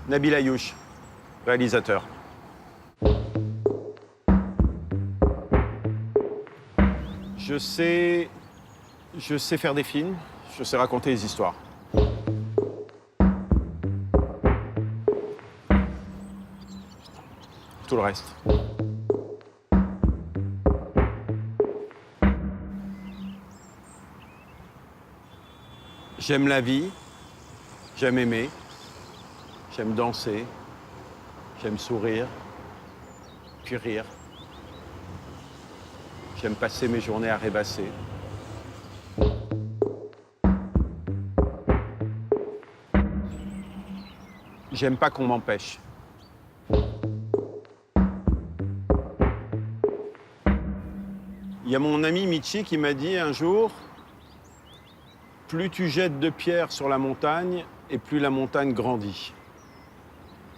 Nabil Ayouch, réalisateur. Je sais faire des films, je sais raconter des histoires. Tout le reste. J'aime la vie, j'aime aimer, j'aime danser, j'aime sourire, puis rire. J'aime passer mes journées à rêvasser. J'aime pas qu'on m'empêche. Il y a mon ami Michi qui m'a dit un jour, plus tu jettes de pierres sur la montagne, et plus la montagne grandit.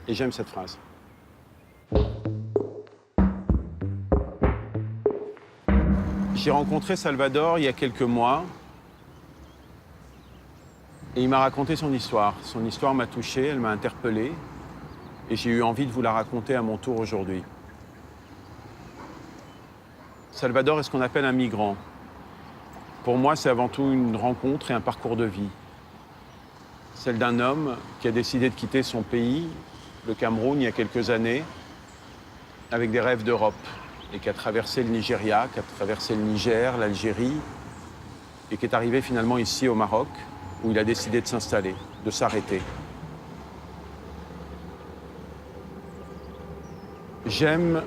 Et j'aime cette phrase. J'ai rencontré Salvador il y a quelques mois et il m'a raconté son histoire. Son histoire m'a touché, elle m'a interpellé et j'ai eu envie de vous la raconter à mon tour aujourd'hui. Salvador est ce qu'on appelle un migrant. Pour moi, c'est avant tout une rencontre et un parcours de vie. Celle d'un homme qui a décidé de quitter son pays, le Cameroun, il y a quelques années, avec des rêves d'Europe, et qui a traversé le Nigeria, qui a traversé le Niger, l'Algérie, et qui est arrivé finalement ici au Maroc, où il a décidé de s'installer, de s'arrêter. J'aime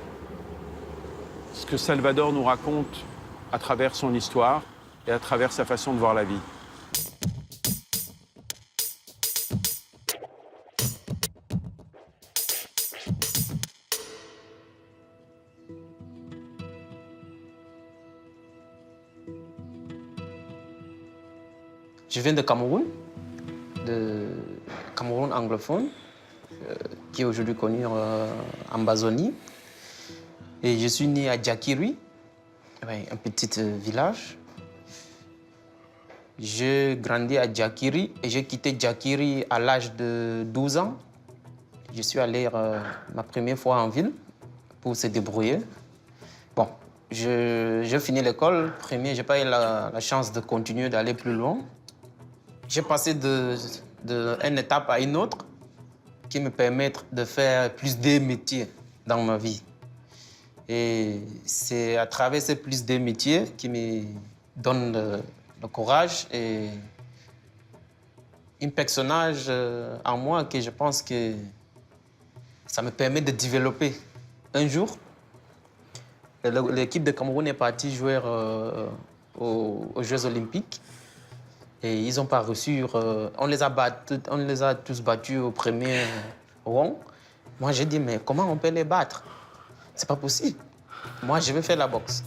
ce que Salvador nous raconte à travers son histoire et à travers sa façon de voir la vie. Je viens de Cameroun anglophone, qui est aujourd'hui connu en Amazonie. Et je suis né à Djakiri, un petit village. J'ai grandi à Djakiri et j'ai quitté Djakiri à l'âge de 12 ans. Je suis allé ma première fois en ville pour se débrouiller. Bon, j'ai fini l'école primaire, je n'ai pas eu la chance de continuer d'aller plus loin. J'ai passé d'une étape à une autre qui me permettent de faire plus de métiers dans ma vie. Et c'est à travers ces plus de métiers qui me donnent le courage et un personnage en moi que je pense que ça me permet de développer. Un jour, l'équipe de Cameroun est partie jouer aux Jeux Olympiques. Et ils n'ont pas reçu. On les a tous battus au premier rang. Moi, j'ai dit, mais comment on peut les battre? C'est pas possible. Moi, je vais faire la boxe.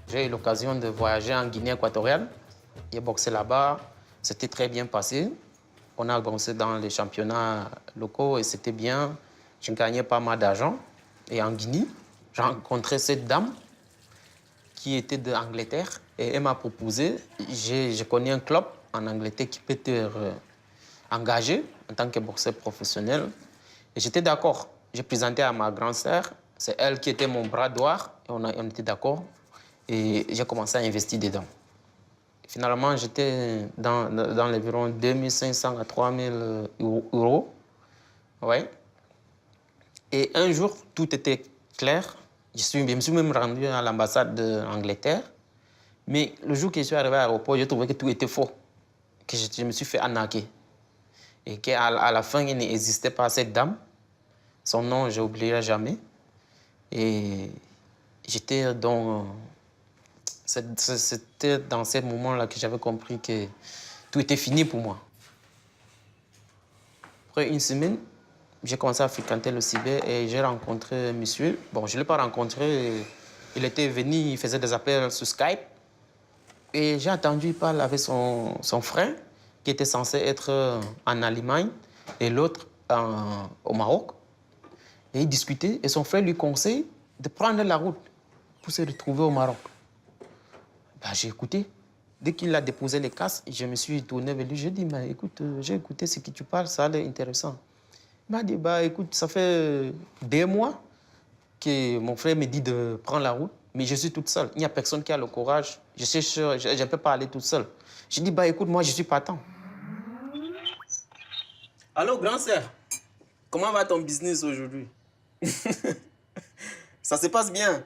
J'ai eu l'occasion de voyager en Guinée équatoriale. J'ai boxé là-bas. C'était très bien passé. On a boxé dans les championnats locaux et c'était bien. J'ai gagné pas mal d'argent. Et en Guinée, j'ai rencontré cette dame qui était d'Angleterre et elle m'a proposé. Je connais un club en Angleterre qui peut te engager en tant que boxeur professionnel. Et j'étais d'accord. J'ai présenté à ma grande sœur. C'est elle qui était mon bras droit. Et on était d'accord. Et j'ai commencé à investir dedans. Finalement, j'étais dans l'environ 2500 à 3000 euros. Ouais. Et un jour, tout était clair. Je me suis même rendu à l'ambassade d'Angleterre. Mais le jour que je suis arrivé à l'aéroport, j'ai trouvé que tout était faux. Que je me suis fait arnaquer. Et qu'à la fin, il n'existait pas cette dame. Son nom, je n'oublierai jamais. Et J'étais dans... C'était dans ces moments-là que j'avais compris que tout était fini pour moi. Après une semaine, j'ai commencé à fréquenter le cyber et j'ai rencontré un monsieur. Bon, je ne l'ai pas rencontré. Il était venu, il faisait des appels sur Skype. Et j'ai entendu parler avec son frère, qui était censé être en Allemagne, et l'autre au Maroc. Et ils discutaient, et son frère lui conseille de prendre la route pour se retrouver au Maroc. Bah, j'ai écouté. Dès qu'il a déposé les casques, je me suis tourné vers lui. J'ai dit, mais écoute, j'ai écouté ce que tu parles, ça a l'air intéressant. Il m'a dit, bah, écoute, ça fait 2 mois que mon frère me dit de prendre la route, mais je suis toute seule. Il n'y a personne qui a le courage. Je suis sûr, je ne peux pas aller toute seule. J'ai dit, bah, écoute, moi, je suis partant. Allô, grand sœur, comment va ton business aujourd'hui? Ça se passe bien?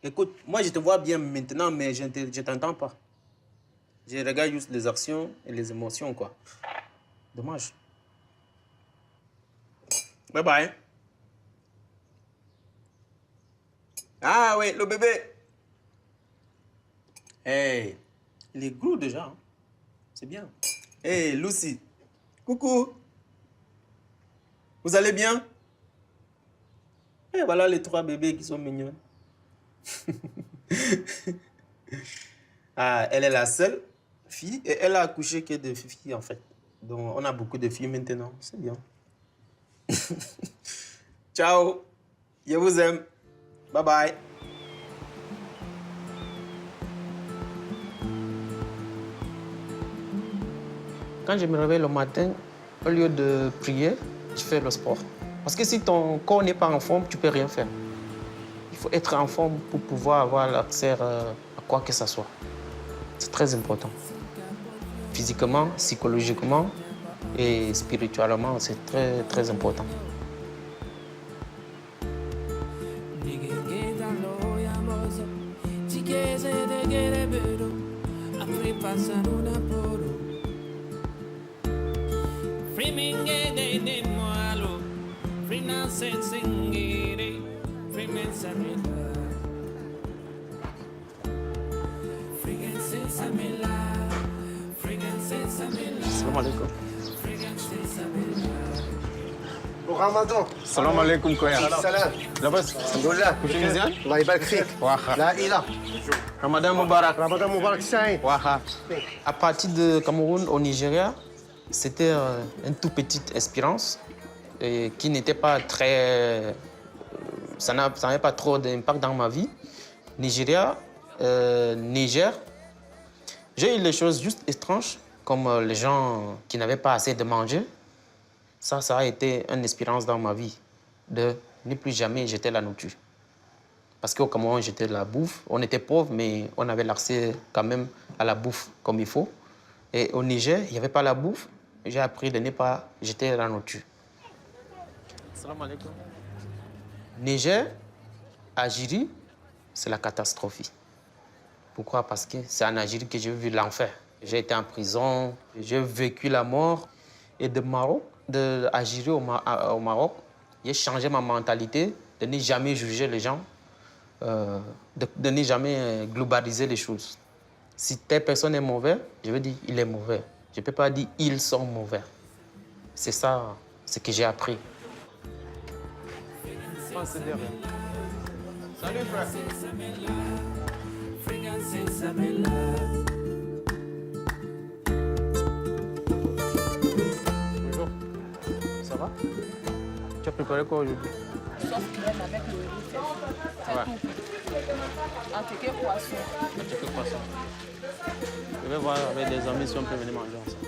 Écoute, moi, je te vois bien maintenant, mais je ne t'entends pas. Je regarde juste les actions et les émotions, quoi. Dommage. Bye bye. Ah oui, le bébé. Hey, il est gros déjà. Hein. C'est bien. Hey, Lucy. Coucou. Vous allez bien? Et voilà les 3 bébés qui sont mignons. Ah, elle est la seule fille et elle a accouché que de filles en fait. Donc on a beaucoup de filles maintenant. C'est bien. Ciao. Je vous aime. Bye bye. Quand je me réveille le matin, au lieu de prier, je fais le sport. Parce que si ton corps n'est pas en forme, tu ne peux rien faire. Il faut être en forme pour pouvoir avoir l'accès à quoi que ce soit. C'est très important. Physiquement, psychologiquement et spirituellement, c'est très, très important. Salam alaikum. Au Ramadan. Salam alaikum, Koya. Salam. Labas. Alhamdulillah. Tunisian? Allah يبارك فيك. Waha. La ilaha. Ramadan Mubarak. Ramadan Mubarak Saïd. Waha. À partir de Cameroun au Nigeria, c'était une toute petite expérience qui n'était pas très... ça n'avait pas trop d'impact dans ma vie. Nigeria, Niger, j'ai eu les choses juste étranges, comme les gens qui n'avaient pas assez de manger. Ça a été une expérience dans ma vie de ne plus jamais jeter la nourriture. Parce qu'au Cameroun, j'étais la bouffe. On était pauvres, mais on avait l'accès quand même à la bouffe comme il faut. Et au Niger, il n'y avait pas la bouffe. J'ai appris de ne pas jeter la nourriture. Salam alaikum. Niger, Algérie, c'est la catastrophe. Pourquoi? Parce que c'est en Algérie que j'ai vu l'enfer. J'ai été en prison, j'ai vécu la mort. Et de Algérie au Maroc, j'ai changé ma mentalité de ne jamais juger les gens, de ne jamais globaliser les choses. Si telle personne est mauvaise, je vais dire il est mauvais. Je ne peux pas dire ils sont mauvais. C'est ça ce que j'ai appris. Salut, frère. Bonjour. Ça va? Tu as préparé quoi aujourd'hui? Sauf crème avec le riz fait. C'est Ouais. tout. En tout cas, poisson. Un petit peu de poisson. Je vais voir avec des amis si on peut venir manger ensemble.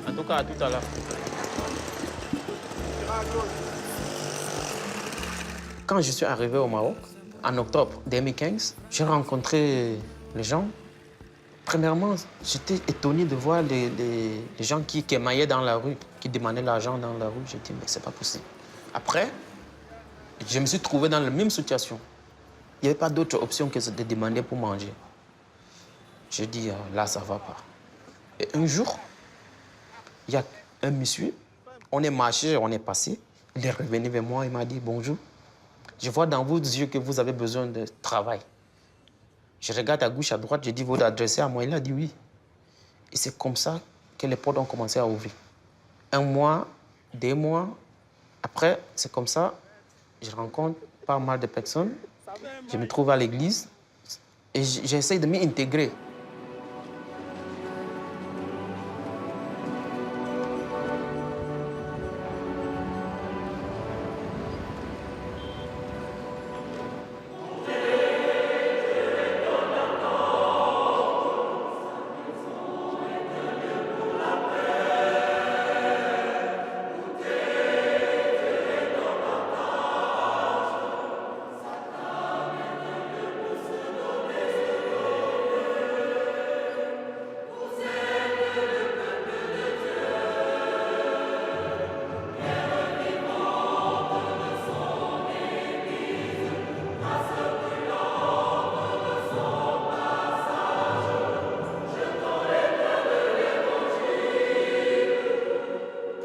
En tout cas, à tout à l'heure. Quand je suis arrivé au Maroc, en octobre 2015, j'ai rencontré les gens. Premièrement, j'étais étonné de voir les gens qui émaillaient dans la rue, qui demandaient l'argent dans la rue. J'ai dit, mais c'est pas possible. Après, je me suis trouvé dans la même situation. Il n'y avait pas d'autre option que de demander pour manger. J'ai dit, là, ça ne va pas. Et un jour, il y a un monsieur, on est marché, on est passé. Il est revenu vers moi, il m'a dit bonjour. Je vois dans vos yeux que vous avez besoin de travail. Je regarde à gauche, à droite, je dis, vous adressez à moi. Il a dit oui. Et c'est comme ça que les portes ont commencé à ouvrir. 1 mois, 2 mois. Après, c'est comme ça, je rencontre pas mal de personnes. Je me trouve à l'église et j'essaie de m'y intégrer.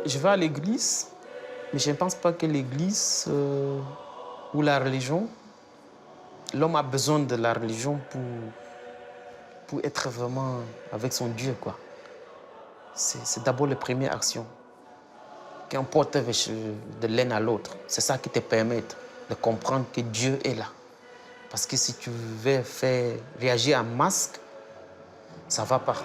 Je vais à l'église, mais je ne pense pas que l'église ou la religion, l'homme a besoin de la religion pour être vraiment avec son Dieu, quoi. C'est d'abord la première action. Qu'on porte de l'un à l'autre, c'est ça qui te permet de comprendre que Dieu est là. Parce que si tu veux faire réagir en masque, ça ne va pas.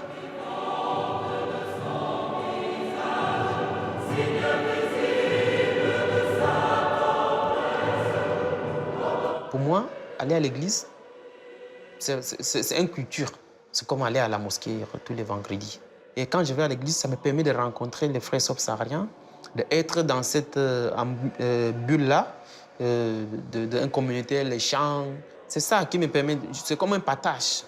Pour moi, aller à l'église, c'est une culture. C'est comme aller à la mosquée tous les vendredis. Et quand je vais à l'église, ça me permet de rencontrer les frères subsahariens, d'être dans cette bulle-là, d'une communauté, les chants. C'est ça qui me permet, c'est comme un partage.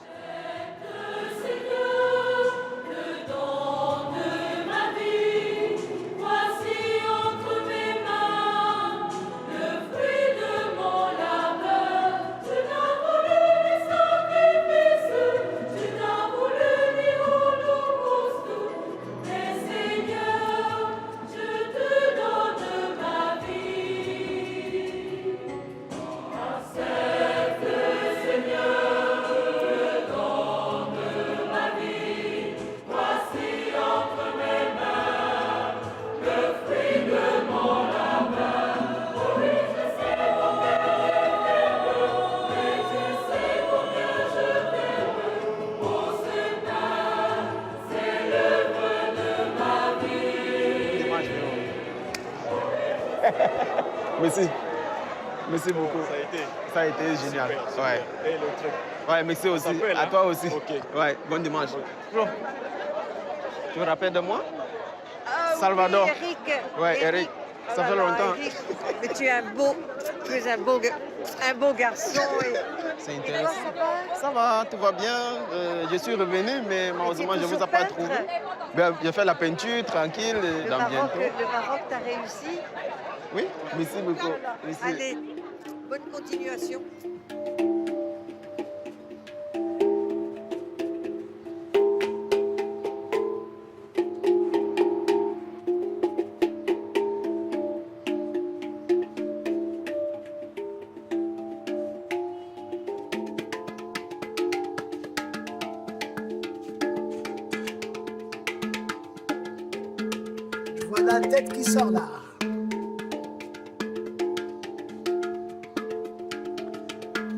Merci. Merci beaucoup. Ça a été génial. Ouais. Et le truc. Ouais, merci aussi. s'appelle, À hein? toi aussi. Ok. Ouais, bon dimanche. Bonjour. Tu me rappelles de moi? Ah, Salvador. oui, Eric. Ouais, Eric. Ça fait longtemps. Eric, mais tu es un beau garçon. C'est Et toi, intéressant. ça va? Ça va, tout va bien. Je suis revenu, mais malheureusement, je ne vous ai pas trouvé. Ben, j'ai fait la peinture tranquille Le dans bientôt. Maroc, t'as réussi. Oui, merci beaucoup. Merci. Allez, bonne continuation. Je vois la tête qui sort là.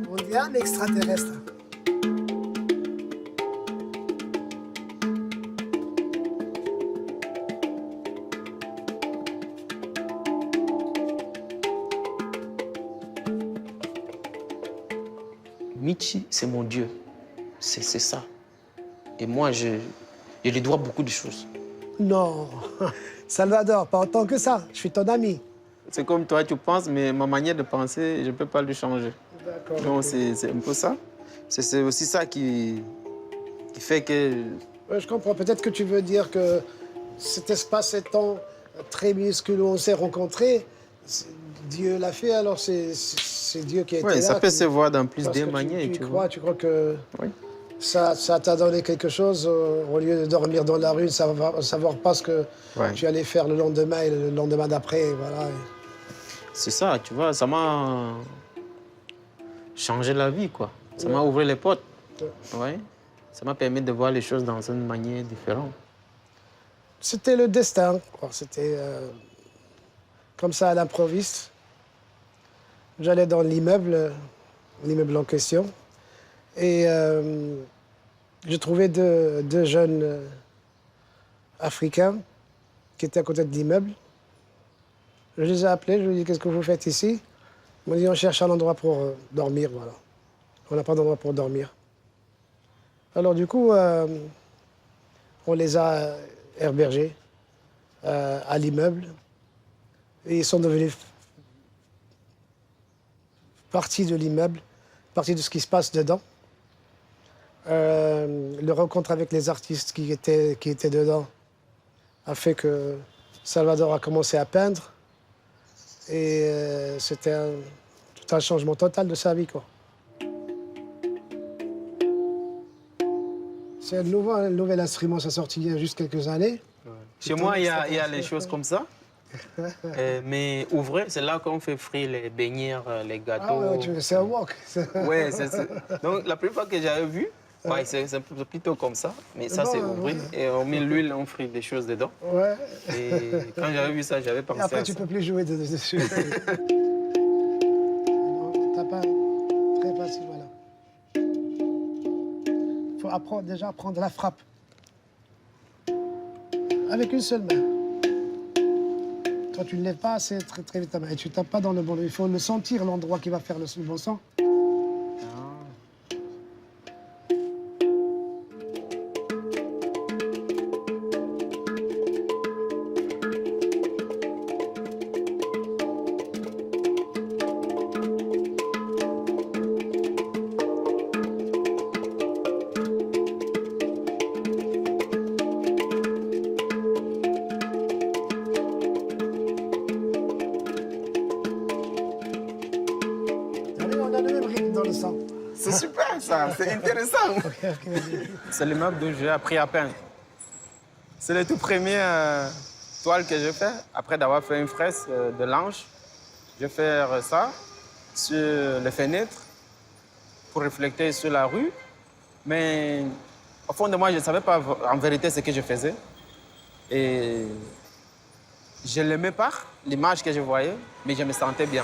On dirait un extraterrestre. Michi, c'est mon Dieu. C'est ça. Et moi, je lui dois beaucoup de choses. Non, Salvador, pas autant que ça. Je suis ton ami. C'est comme toi, tu penses, mais ma manière de penser, je ne peux pas le changer. D'accord. Donc, ok. c'est un peu ça. C'est aussi ça qui fait que... Ouais, je comprends. Peut-être que tu veux dire que cet espace et temps très minuscule où on s'est rencontrés, Dieu l'a fait, alors c'est Dieu qui a été Oui, là. ça peut qui- se voir dans plus parce de que manières, tu vois. tu crois que Oui. ça t'a donné quelque chose au lieu de dormir dans la rue, savoir pas ce que Ouais. tu allais faire le lendemain et le lendemain d'après, voilà. c'est ça, tu vois, ça m'a changé la vie, quoi. Ça m'a ouvert les portes. Ouais. Ça m'a permis de voir les choses dans une manière différente. C'était le destin, quoi. C'était comme ça à l'improviste. J'allais dans l'immeuble en question, et je trouvais deux jeunes Africains qui étaient à côté de l'immeuble. Je les ai appelés, je leur ai dit, qu'est-ce que vous faites ici? Ils m'ont dit, on cherche un endroit pour dormir, voilà. On n'a pas d'endroit pour dormir. Alors du coup, on les a hébergés à l'immeuble. Et ils sont devenus partie de l'immeuble, partie de ce qui se passe dedans. Le rencontre avec les artistes qui étaient dedans a fait que Salvador a commencé à peindre. Et c'était tout un changement total de sa vie, quoi. C'est un nouvel instrument, ça sorti il y a juste quelques années. Chez moi, il y a les choses comme ça. Mais ouvrez, c'est là qu'on fait frire les beignets, les gâteaux. Ah ouais, c'est un wok. Ouais, c'est ça. Donc la première fois que j'avais vu, ouais, c'est plutôt comme ça. Mais ça, c'est ouvrir. Ouais. Et on met l'huile, on frit des choses dedans. Ouais. Et quand j'avais vu ça, j'avais pensé à ça. Et après, tu peux plus jouer dessus. T'as pas très facile, voilà. Il faut déjà apprendre la frappe. Avec une seule main. Toi, tu ne lèves pas assez très vite ta main et tu ne tapes pas dans le bon. Il faut le sentir, l'endroit qui va faire le bon son. C'est super, ça. C'est intéressant. C'est le meuble dont j'ai appris à peindre. C'est le tout premier toile que j'ai fait. Après d'avoir fait une fresque de l'ange, je vais faire ça sur les fenêtres pour refléter sur la rue. Mais au fond de moi, je ne savais pas en vérité ce que je faisais. Et je l'aimais pas, l'image que je voyais, mais je me sentais bien.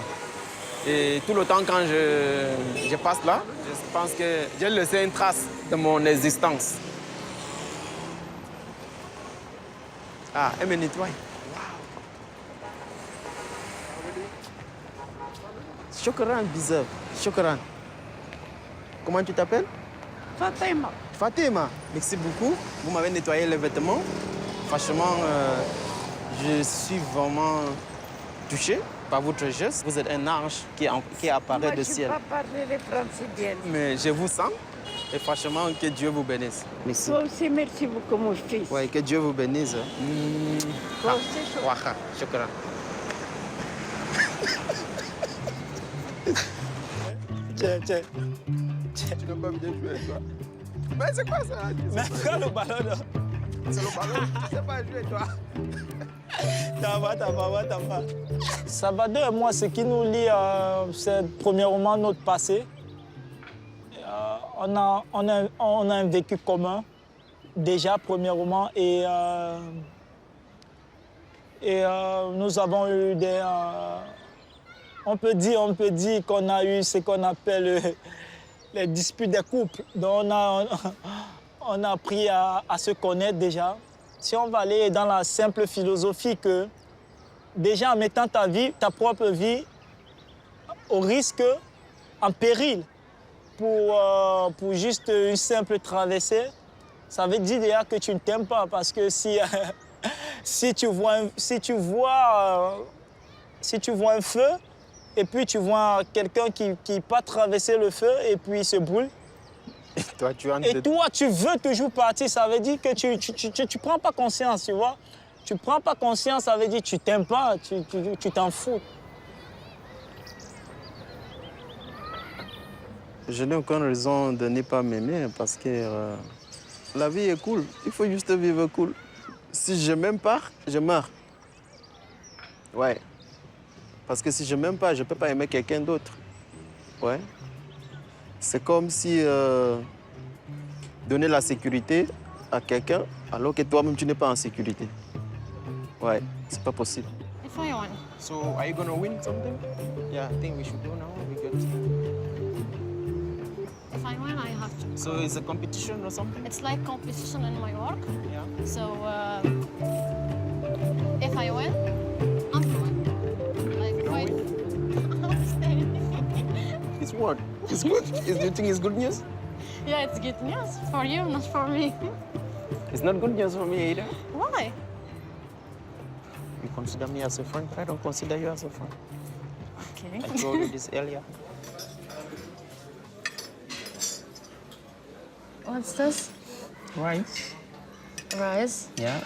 Et tout le temps, quand je passe là, je pense que j'ai laissé une trace de mon existence. Ah, elle me nettoie. Wow. Shukran, bizarre. Shukran. Comment tu t'appelles? Fatima. Fatima, merci beaucoup. Vous m'avez nettoyé les vêtements. Franchement, je suis vraiment touché par votre geste. Vous êtes un ange qui apparaît du ciel. Moi, je ne peux pas parler le français bien. Mais je vous sens. Et franchement, que Dieu vous bénisse. Merci. Toi aussi, merci beaucoup, mon fils. Oui, que Dieu vous bénisse. Toi aussi, Waha, shukran. Tiens. Tu n'as pas bien joué, toi. Mais c'est quoi ça? Mais prends le ballon là. C'est le ballon. Tu ne sais pas jouer, toi. T'as pas. Salvador et moi, ce qui nous lie, c'est premièrement notre passé. On a un vécu commun, déjà, premièrement, et nous avons eu des... on peut dire qu'on a eu ce qu'on appelle les disputes des couples. Donc on a appris à se connaître déjà. Si on va aller dans la simple philosophie que, déjà en mettant ta propre vie au risque, en péril, pour juste une simple traversée, ça veut dire déjà que tu ne t'aimes pas. Parce que si tu vois un feu, et puis tu vois quelqu'un qui pas traverser le feu, et puis il se brûle, Toi, tu veux toujours partir, ça veut dire que tu prends pas conscience, tu vois. Tu prends pas conscience, ça veut dire que tu t'aimes pas, tu t'en fous. Je n'ai aucune raison de ne pas m'aimer parce que la vie est cool. Il faut juste vivre cool. Si je m'aime pas, je meurs. Ouais. Parce que si je m'aime pas, je ne peux pas aimer quelqu'un d'autre. Ouais. C'est comme si donner la sécurité à quelqu'un alors que toi-même tu n'es pas en sécurité. Ouais, c'est pas possible. If I win. So, are you gonna win something? Yeah, I think we should go now. We got... If I win, I have to. So, it's a competition or something? It's like competition in my work. Yeah. So if I win, I'm win. Like don't It's what? It's good. Do you think it's good news? Yeah, it's good news for you, not for me. It's not good news for me either. Why? You consider me as a friend. I don't consider you as a friend. Okay. I told you this earlier. What's this? Rice. Rice Yeah.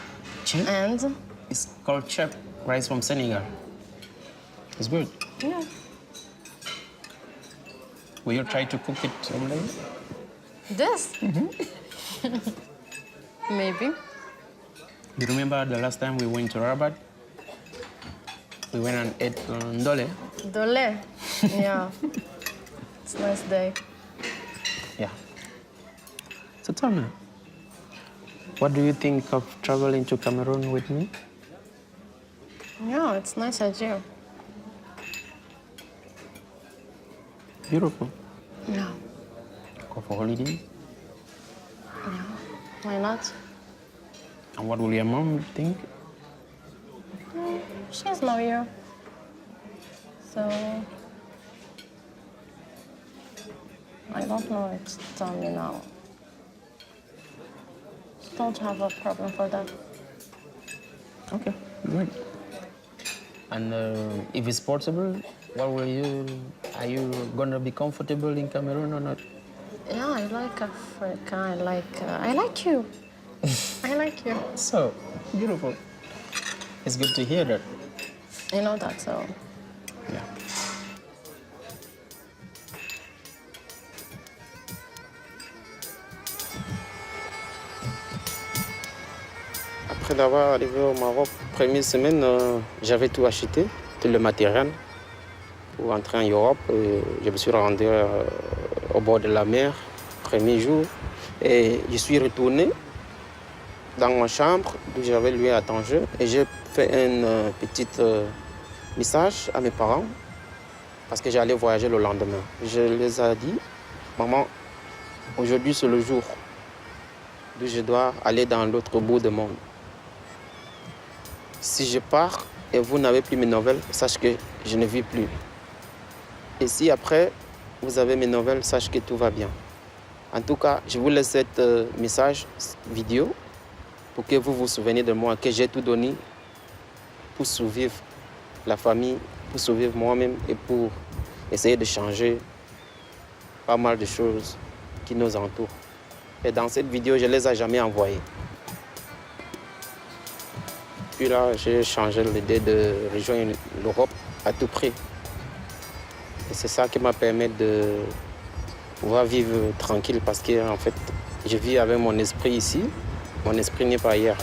Chip. and It's called chip. Rice from Senegal. It's good. yeah. Will you try to cook it someday? This? Maybe. You remember the last time we went to Rabat? We went and ate ndole. Dole. Yeah. It's a nice day. Yeah. So tell me, what do you think of traveling to Cameroon with me? Yeah, it's a nice idea. Beautiful. Yeah. Go for holidays. Why not? And what will your mom think? She's not here. So I don't know what to tell you now. Don't have a problem for that. Okay, great. And if it's possible, what will you? Are you gonna be comfortable in Cameroon or not? Yeah, I like Africa. I like you. I like you. So beautiful. It's good to hear that. You know that, so. Yeah. Après d'avoir arrivé au Maroc, première semaine, j'avais tout acheté, tout le matériel pour entrer en Europe. Je me suis rendu au bord de la mer, premier jour, et je suis retourné dans ma chambre où j'avais loué à Tanger et j'ai fait un petit message à mes parents parce que j'allais voyager le lendemain. Je les ai dit, maman, aujourd'hui c'est le jour où je dois aller dans l'autre bout du monde. Si je pars et vous n'avez plus mes nouvelles, sache que je ne vis plus. Et si après vous avez mes nouvelles, sache que tout va bien. En tout cas, je vous laisse cet message vidéo pour que vous vous souveniez de moi, que j'ai tout donné pour survivre la famille, pour survivre moi-même et pour essayer de changer pas mal de choses qui nous entourent. Et dans cette vidéo, je ne les ai jamais envoyées. Puis là, j'ai changé l'idée de rejoindre l'Europe à tout prix. Et c'est ça qui m'a permis de pouvoir vivre tranquille parce que en fait, je vis avec mon esprit ici. Mon esprit n'est pas ailleurs.